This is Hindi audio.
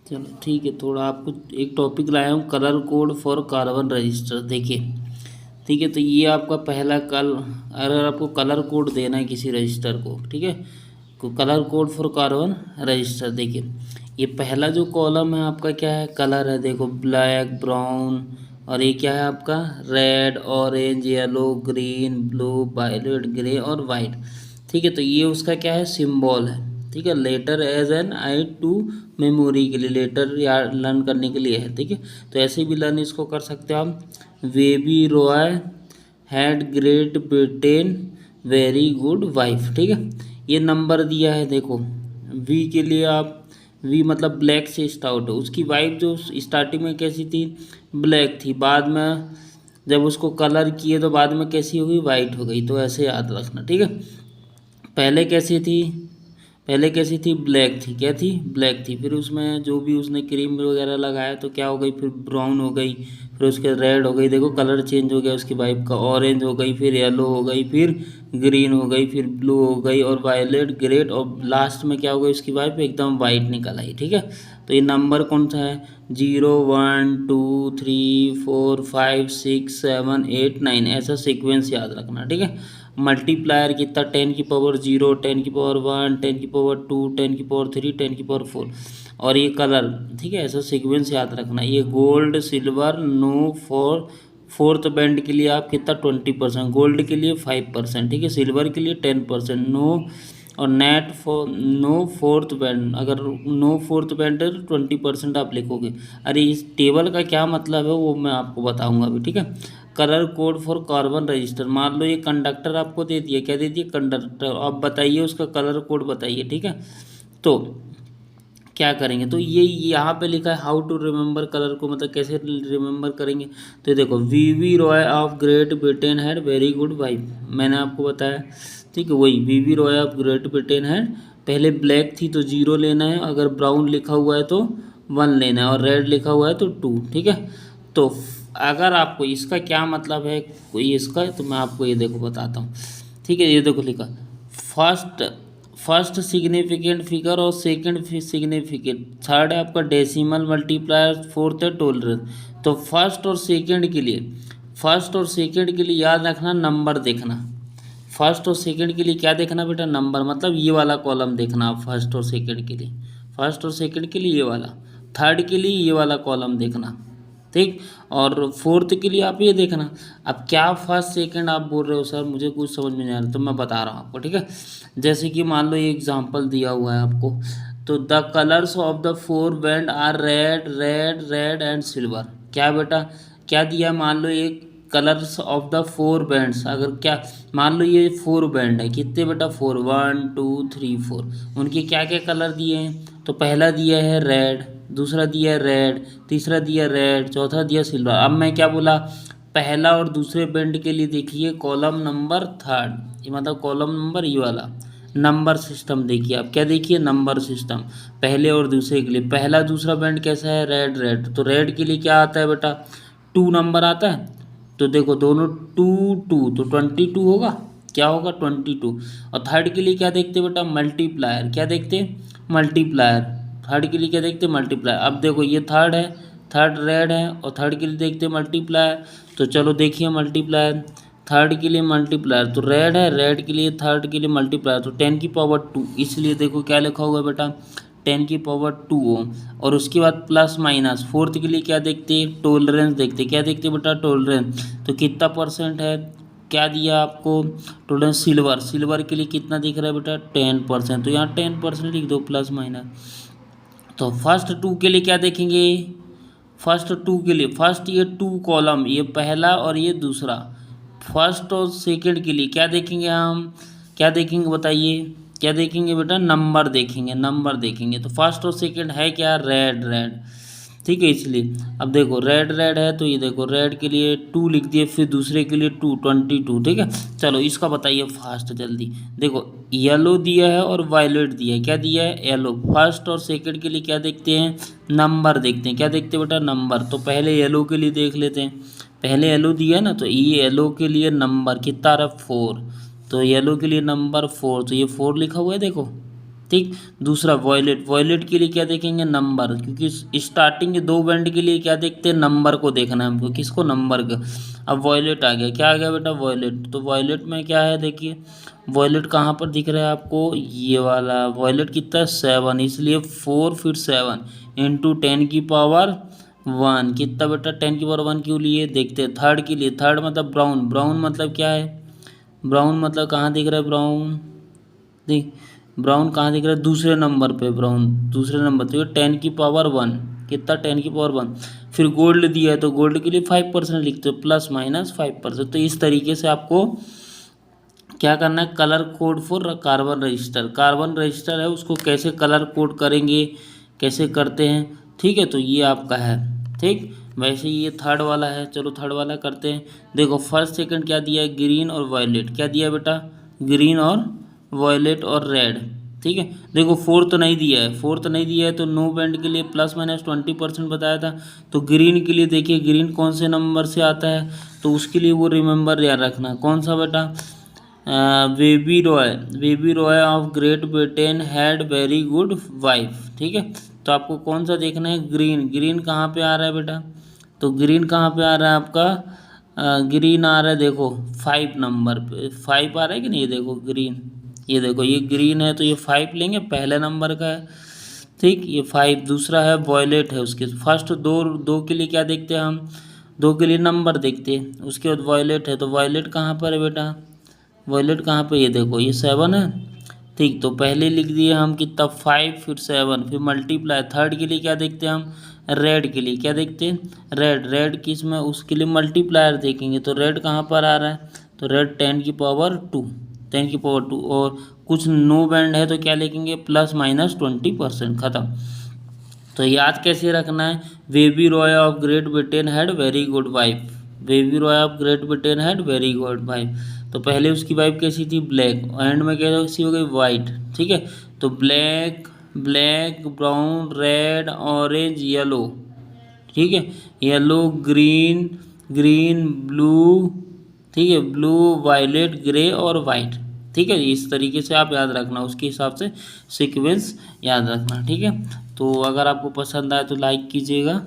चलो ठीक है, थोड़ा आपको एक टॉपिक लाया हूँ, colour code for carbon register. देखिए ठीक है, तो ये आपका पहला अगर आपको कलर कोड देना है किसी रजिस्टर को, ठीक है, तो colour code for carbon register. देखिए ये पहला जो कॉलम है आपका क्या है, कलर है, देखो ब्लैक, ब्राउन, और ये क्या है आपका red, orange, yellow, green, blue, violet, grey और वाइट। ठीक है, तो ये उसका क्या है, सिंबल है। ठीक है, letter as an aid to memory के लिए, लेटर या लर्न करने के लिए है। ठीक है, तो ऐसे भी लर्न इसको कर सकते हो आप। Baby Roy had great Britain very good wife. ठीक है, ये नंबर दिया है, देखो वी के लिए आप, वी मतलब ब्लैक से स्टार्ट है, उसकी वाइफ जो स्टार्टिंग में कैसी थी, ब्लैक थी, बाद में जब उसको कलर किए तो बाद में कैसी हो गई, वाइट हो गई। तो ऐसे याद रखना। ठीक है, पहले कैसी थी, पहले कैसी थी, ब्लैक थी, क्या थी, ब्लैक थी, फिर उसमें जो भी उसने क्रीम वगैरह लगाया तो क्या हो गई, फिर ब्राउन हो गई, फिर उसके रेड हो गई, देखो कलर चेंज हो गया उसकी वाइफ का, ऑरेंज हो गई, फिर येलो हो गई, फिर ग्रीन हो गई, फिर ब्लू हो गई, और वायलेट, ग्रेट, और लास्ट में क्या हो गई उसकी वाइफ, एकदम वाइट निकल आई। ठीक है, तो ये नंबर कौन सा है, 0 1 2 3 4 5 6 7 8 9, ऐसा सीक्वेंस याद रखना। ठीक है, मल्टीप्लायर कितना, 10⁻0, 10⁻1, 10⁻2, 10⁻3, 10⁻4, और ये कलर। ठीक है, ऐसा सीक्वेंस याद रखना। ये gold, silver, no for fourth band के लिए आप कितना 20%, गोल्ड के लिए 5%, ठीक है, सिल्वर के लिए 10%, नो और net for no fourth band, अगर नो फोर्थ बैंड है तो 20% आप लिखोगे। अरे इस टेबल का क्या मतलब है वो मैं आपको बताऊंगा अभी। ठीक है, colour code for carbon register, मान लो ये कंडक्टर आपको दे दिया, क्या दे दिया, कंडक्टर, आप बताइए उसका कलर कोड बताइए। ठीक है, तो क्या करेंगे, तो ये यहाँ पे लिखा है हाउ टू रिमेंबर कलर को, मतलब कैसे रिमेंबर करेंगे। तो देखो V Roy of Great Britain had very good wife, मैंने आपको बताया। ठीक है, वही V Roy of Great Britain had, पहले ब्लैक थी तो 0 लेना है, अगर ब्राउन लिखा हुआ है तो 1 लेना है, और रेड लिखा हुआ है तो 2। ठीक है, तो अगर आपको इसका क्या मतलब है कोई इसका, तो मैं आपको ये देखो बताता हूँ। ठीक है, ये देखो लिखा फर्स्ट फर्स्ट सिग्निफिकेंट फिगर और सेकंड सिग्निफिकेंट, थर्ड है आपका डेसिमल मल्टीप्लायर, फोर्थ है टोलरेंस। तो फर्स्ट और सेकंड के लिए, फर्स्ट और सेकंड के लिए याद रखना नंबर देखना। फर्स्ट और सेकंड के लिए क्या देखना बेटा, नंबर, मतलब ये वाला कॉलम देखना आप फर्स्ट और सेकंड के लिए, फर्स्ट और सेकंड के लिए ये वाला, थर्ड के लिए ये वाला कॉलम देखना। ठीक, और फोर्थ के लिए आप ये देखना। अब क्या फर्स्ट सेकंड आप बोल रहे हो सर, मुझे कुछ समझ में नहीं आ रहा, तो मैं बता रहा हूँ आपको। ठीक है, जैसे कि मान लो ये एग्जांपल दिया हुआ है आपको, तो the colours of the four band are red red red and silver. क्या बेटा, क्या दिया, मान लो एक colours of the four bands, अगर क्या मान लो ये 4 बैंड है, कितने बेटा, 4, 1 2 3 4, उनके क्या क्या कलर दिए हैं, तो पहला दिया है रेड, दूसरा दिया है रेड, तीसरा दिया रेड, चौथा दिया सिल्वर। अब मैं क्या बोला, पहला और दूसरे बैंड के लिए देखिए कॉलम नंबर थर्ड, ये मतलब कॉलम नंबर ये वाला नंबर सिस्टम देखिए आप, क्या देखिए, नंबर सिस्टम, पहले और दूसरे के लिए, पहला दूसरा बैंड कैसा है, रेड रेड, तो रेड के लिए क्या आता है बेटा, 2 नंबर आता है, तो देखो दोनों 2 2, तो 22 होगा, क्या होगा 22। और थर्ड के लिए क्या देखते बेटा, मल्टीप्लायर, क्या देखते, मल्टीप्लायर, थर्ड के लिए क्या देखते, मल्टीप्लायर। अब देखो ये थर्ड है, थर्ड रेड है, और थर्ड के लिए देखते मल्टीप्लायर, तो चलो देखिए मल्टीप्लायर, थर्ड के लिए मल्टीप्लायर, तो रेड है, रेड के लिए थर्ड के लिए मल्टीप्लायर, तो 10⁻2, इसलिए देखो क्या लिखा होगा बेटा, 10⁻2 ओम। और उसके बाद प्लस माइनस, फोर्थ के लिए क्या देखते, टोलरेंस देखते, क्या देखते बेटा, टोलरेंस, तो कितना परसेंट है, क्या दिया आपको, टोलरेंस सिल्वर, सिल्वर के लिए कितना दिख रहा है बेटा, 10%, तो यहाँ 10% लिख दो प्लस माइनस। तो फर्स्ट 2 के लिए क्या देखेंगे, फर्स्ट 2 के लिए, फर्स्ट ये 2 कॉलम, ये पहला और ये दूसरा, फर्स्ट और सेकंड के लिए क्या देखेंगे हम, क्या देखेंगे बताइए, क्या देखेंगे बेटा, नंबर देखेंगे, नंबर देखेंगे। तो फर्स्ट और सेकंड है क्या, रेड रेड, ठीक है, इसलिए अब देखो रेड रेड है, तो ये देखो रेड के लिए 2 लिख दिए, फिर दूसरे के लिए 2, 22। ठीक है, चलो इसका बताइए फास्ट जल्दी। देखो येलो दिया है और वायलेट दिया है, क्या दिया है, येलो। फर्स्ट और सेकंड के लिए क्या देखते हैं, नंबर देखते हैं, क्या देखते हैं बेटा, नंबर। तो पहले येलो के लिए देख लेते हैं, पहले येलो दिया है ना, तो ये येलो के लिए नंबर कितना आ रहा है, 4, तो येलो के लिए नंबर 4, तो ये 4 लिखा हुआ है देखो, ठीक। दूसरा वॉयलेट, वॉयलेट के लिए क्या देखेंगे, नंबर, क्योंकि स्टार्टिंग के 2 बैंड के लिए क्या देखते हैं, नंबर को देखना है हमको, किसको, नंबर का। अब वॉयलेट आ गया, क्या आ गया बेटा, वॉयलेट। तो वॉयलेट में क्या है, देखिए वॉयलेट कहाँ पर दिख रहा है आपको, ये वाला वॉयलेट कितना, 7, इसलिए 4 फिर 7 इंटू 10 की पावर 1, कितना बेटा, 10 की पावर 1 क्यों लिए, देखते हैं। थर्ड के लिए, थर्ड मतलब ब्राउन, ब्राउन मतलब क्या है, ब्राउन मतलब कहाँ दिख रहा है ब्राउन, देख ब्राउन कहाँ दिख रहा है, दूसरे नंबर पे ब्राउन, दूसरे नंबर तो ये 10 की पावर 1, कितना, 10 की पावर 1। फिर गोल्ड दिया है तो गोल्ड के लिए 5% लिखते हो, ±5%। तो इस तरीके से आपको क्या करना है, colour code for carbon register, carbon register है उसको कैसे कलर कोड करेंगे, कैसे करते हैं, ठीक है। तो ये आपका है, ठीक। वैसे ही ये थर्ड वाला है, चलो थर्ड वाला करते हैं। देखो फर्स्ट सेकंड क्या दिया है, ग्रीन और वायलेट, क्या दिया है बेटा, ग्रीन और वायलेट और रेड, ठीक है। देखो फोर्थ नहीं दिया है, फोर्थ नहीं दिया है तो नो बैंड के लिए ±20% बताया था। तो ग्रीन के लिए देखिए, ग्रीन कौन से नंबर से आता है, तो उसके लिए वो रिमेंबर याद रखना, कौन सा बेटा, baby Roy, baby Roy of Great Britain had very good wife, ठीक है। तो आपको कौन सा देखना है, ग्रीन, ग्रीन कहाँ पे आ रहा है बेटा, तो ग्रीन कहाँ पे आ रहा है आपका, ग्रीन आ रहा है, देखो 5 नंबर पे, 5 आ रहा है कि नहीं, ये देखो ग्रीन, ये देखो ये ग्रीन है तो ये 5 लेंगे, पहले नंबर का है, ठीक, ये 5। दूसरा है वॉयलेट है, उसके फर्स्ट दो दो के लिए क्या देखते हैं हम, दो के लिए नंबर देखते हैं, उसके बाद वॉयलेट है, तो वॉयलेट कहाँ पर है बेटा, वॉयलेट कहाँ पे, ये देखो ये 7 है, ठीक। तो पहले लिख दिए हम कितना, 5 फिर 7 फिर मल्टीप्लाई। थर्ड के लिए क्या देखते हैं हम, रेड के लिए क्या देखते हैं, रेड, रेड किस में, उसके लिए मल्टीप्लायर देखेंगे, तो रेड कहाँ पर आ रहा है, तो रेड 10 की पावर 2, 10 की पावर 2। और कुछ नो बैंड है तो क्या लिखेंगे, ±20%, ख़त्म। तो याद कैसे रखना है, baby Roy of Great Britain had very good wife, baby Roy of Great Britain had very good wife. तो पहले उसकी वाइफ कैसी थी, ब्लैक, एंड में कैसी हो गई, वाइट, ठीक है। तो black, black, brown, red, orange, yellow, ठीक है, येलो, ग्रीन, ग्रीन, ब्लू, ठीक है, ब्लू, वायलेट, ग्रे और वाइट, ठीक है। इस तरीके से आप याद रखना, उसके हिसाब से सीक्वेंस याद रखना, ठीक है। तो अगर आपको पसंद आए तो लाइक कीजिएगा।